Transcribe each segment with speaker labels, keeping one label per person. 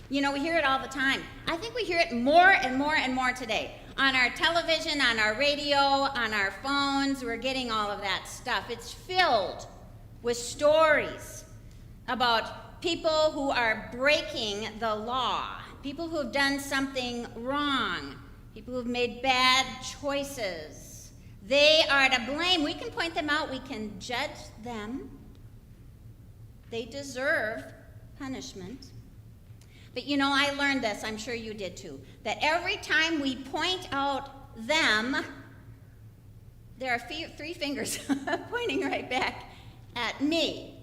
Speaker 1: You know, we hear it all the time. I think we hear it more and more and more today. On our television, on our radio, on our phones, we're getting all of that stuff. It's filled with stories about people who are breaking the law, people who have done something wrong, people who have made bad choices. They are to blame. We can point them out. We can judge them. They deserve punishment. But you know, I learned this, I'm sure you did too, that every time we point out them, there are three fingers pointing right back at me.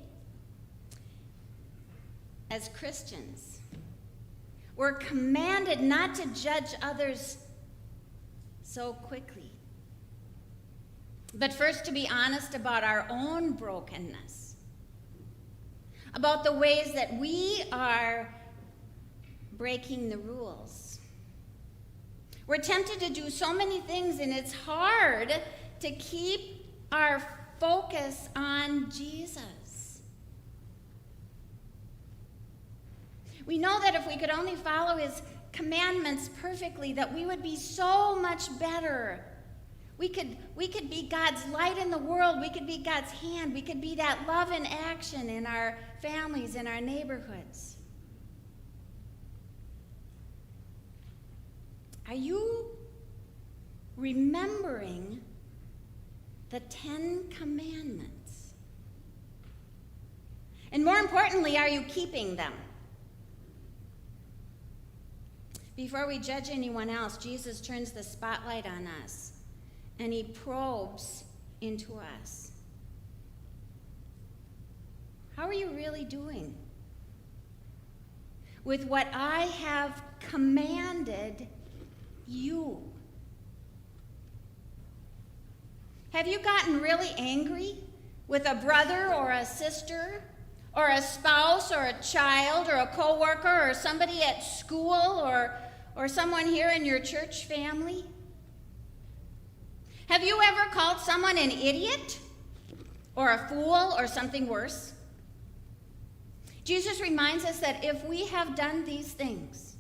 Speaker 1: As Christians, we're commanded not to judge others so quickly, but first to be honest about our own brokenness, about the ways that we are breaking the rules. We're tempted to do so many things, and it's hard to keep our focus on Jesus. We know that if we could only follow his commandments perfectly, that we would be so much better. We could be God's light in the world. We could be God's hand. We could be that love in action in our families, in our neighborhoods. Are you remembering the 10 Commandments? And more importantly, are you keeping them? Before we judge anyone else, Jesus turns the spotlight on us, and he probes into us. How are you really doing with what I have commanded you? Have you gotten really angry with a brother or a sister or a spouse or a child or a coworker or somebody at school or someone here in your church family? Have you ever called someone an idiot or a fool or something worse? Jesus reminds us that if we have done these things,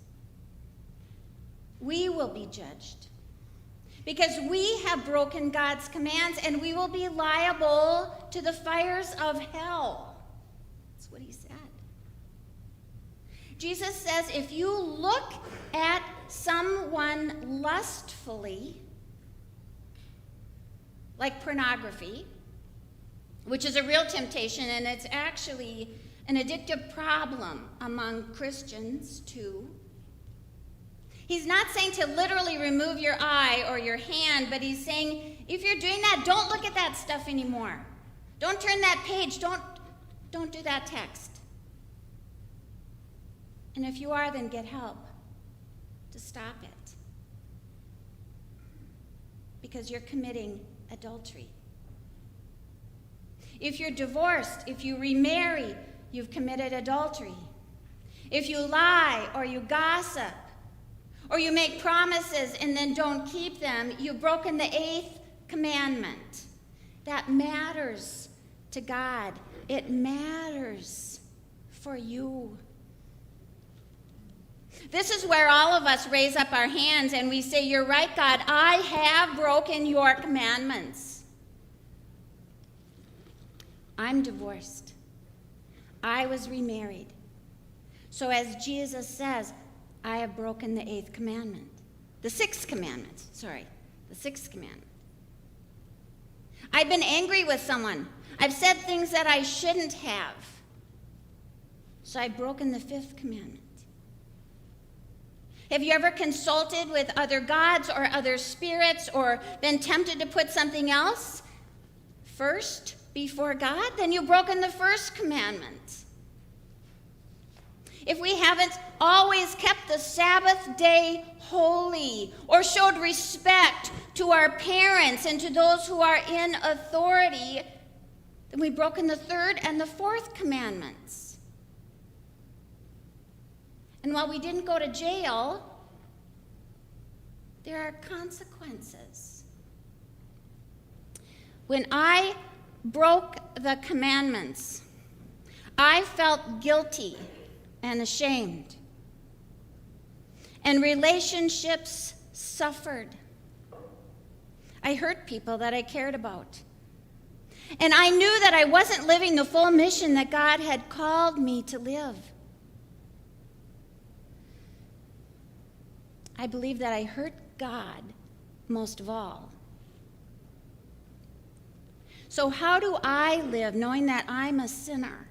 Speaker 1: we will be judged because we have broken God's commands, and we will be liable to the fires of hell. That's what he said. Jesus says if you look at someone lustfully, like pornography, which is a real temptation, and it's actually an addictive problem among Christians too. He's not saying to literally remove your eye or your hand, but he's saying if you're doing that, don't look at that stuff anymore. Don't turn that page. Don't do that text. And if you are, then get help to stop it. Because you're committing adultery. If you're divorced, if you remarry, you've committed adultery. If you lie or you gossip, or you make promises and then don't keep them, you've broken the 8th commandment. That matters to God. It matters for you. This is where all of us raise up our hands and we say, you're right, God, I have broken your commandments. I'm divorced. I was remarried. So as Jesus says, I have broken the 8th commandment. The 6th commandment. I've been angry with someone. I've said things that I shouldn't have. So I've broken the 5th commandment. Have you ever consulted with other gods or other spirits or been tempted to put something else first before God? Then you've broken the 1st commandment. If we haven't always kept the Sabbath day holy or showed respect to our parents and to those who are in authority, then we've broken the 3rd and the 4th commandments. And while we didn't go to jail, there are consequences. When I broke the commandments, I felt guilty and ashamed. and relationships suffered. I hurt people that I cared about. And I knew that I wasn't living the full mission that God had called me to live. I believe that I hurt God most of all. So how do I live knowing that I'm a sinner?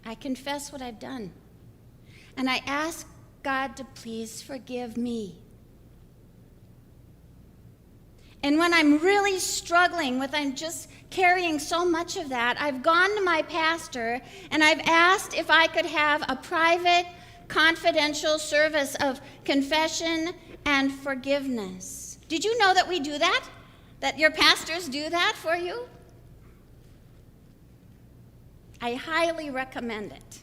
Speaker 1: I confess what I've done. And I ask God to please forgive me. And when I'm really struggling with, I'm just carrying so much of that, I've gone to my pastor and I've asked if I could have a private, confidential service of confession and forgiveness. Did you know that we do that? That your pastors do that for you? I highly recommend it.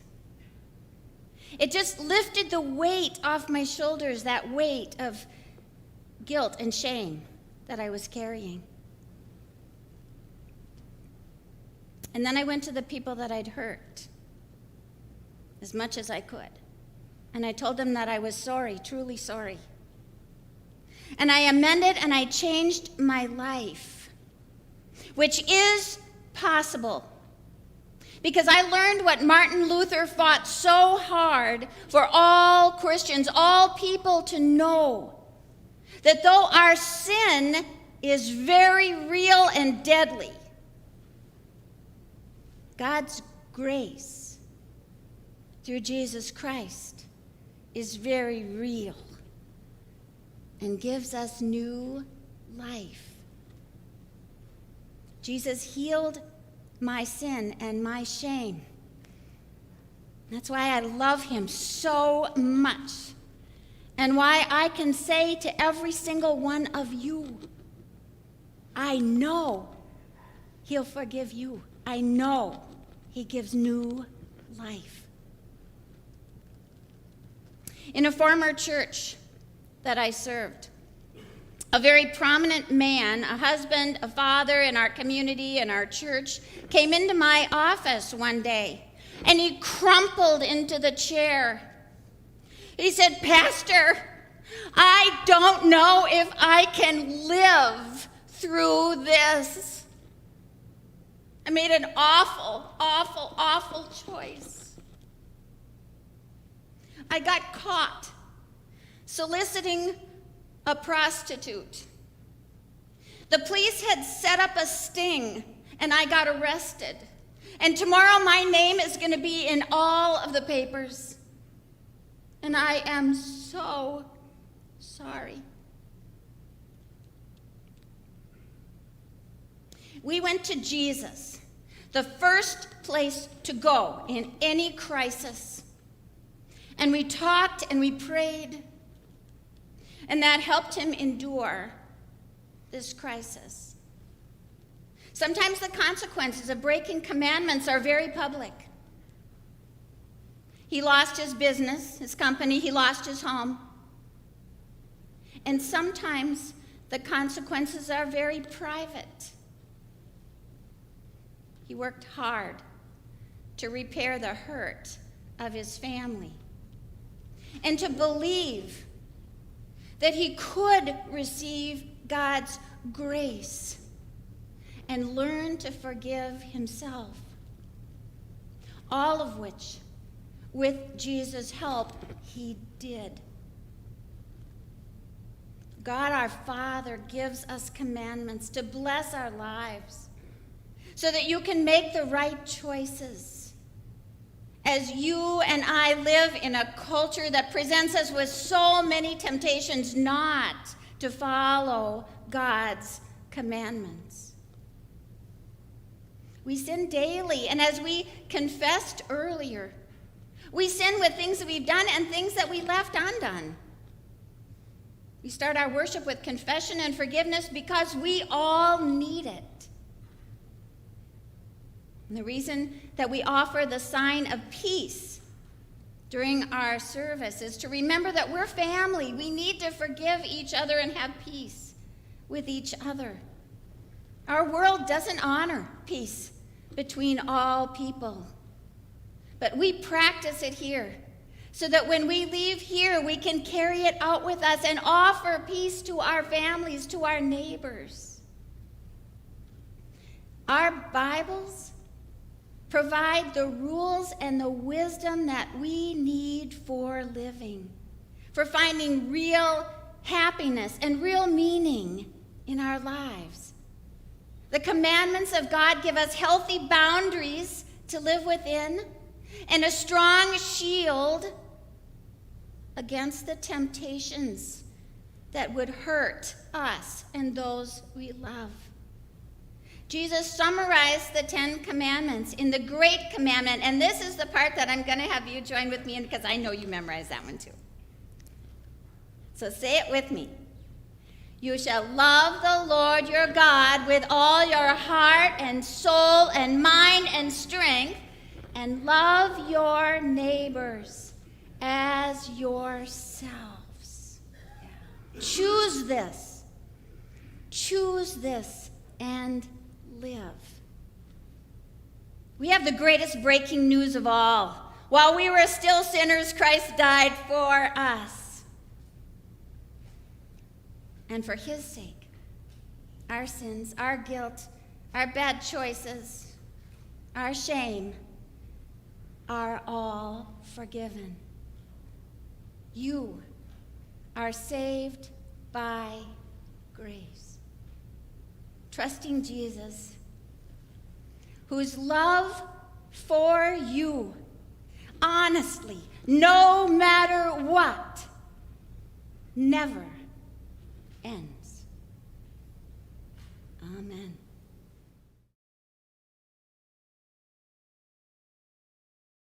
Speaker 1: It just lifted the weight off my shoulders, that weight of guilt and shame that I was carrying. And then I went to the people that I'd hurt as much as I could. And I told them that I was sorry, truly sorry. And I amended and I changed my life, which is possible. Because I learned what Martin Luther fought so hard for all Christians, all people to know. That though our sin is very real and deadly, God's grace through Jesus Christ is very real and gives us new life. Jesus healed my sin and my shame. That's why I love him so much. And why I can say to every single one of you, I know he'll forgive you. I know he gives new life. In a former church that I served, a very prominent man, a husband, a father in our community, in our church, came into my office one day, and he crumpled into the chair. He said, "Pastor, I don't know if I can live through this. I made an awful, awful, awful choice. I got caught soliciting a prostitute. The police had set up a sting, and I got arrested. And tomorrow my name is going to be in all of the papers. And I am so sorry." We went to Jesus, the first place to go in any crisis. And we talked and we prayed. And that helped him endure this crisis. Sometimes the consequences of breaking commandments are very public. He lost his business, his company, he lost his home. And sometimes the consequences are very private. He worked hard to repair the hurt of his family and to believe that he could receive God's grace and learn to forgive himself. All of which, with Jesus' help, he did. God our Father gives us commandments to bless our lives so that you can make the right choices. As you and I live in a culture that presents us with so many temptations not to follow God's commandments. We sin daily, and as we confessed earlier, we sin with things that we've done and things that we left undone. We start our worship with confession and forgiveness because we all need it. And the reason that we offer the sign of peace during our service is to remember that we're family. We need to forgive each other and have peace with each other. Our world doesn't honor peace between all people. But we practice it here so that when we leave here, we can carry it out with us and offer peace to our families, to our neighbors. Our Bibles provide the rules and the wisdom that we need for living, for finding real happiness and real meaning in our lives. The commandments of God give us healthy boundaries to live within and a strong shield against the temptations that would hurt us and those we love. Jesus summarized the 10 Commandments in the Great Commandment, and this is the part that I'm going to have you join with me in because I know you memorized that one too. So say it with me. You shall love the Lord your God with all your heart and soul and mind and strength, and love your neighbors as yourselves. Yeah. Choose this. Choose this and live. We have the greatest breaking news of all. While we were still sinners, Christ died for us. And for his sake, our sins, our guilt, our bad choices, our shame are all forgiven. You are saved by grace. Trusting Jesus, whose love for you, honestly, no matter what, never ends. Amen.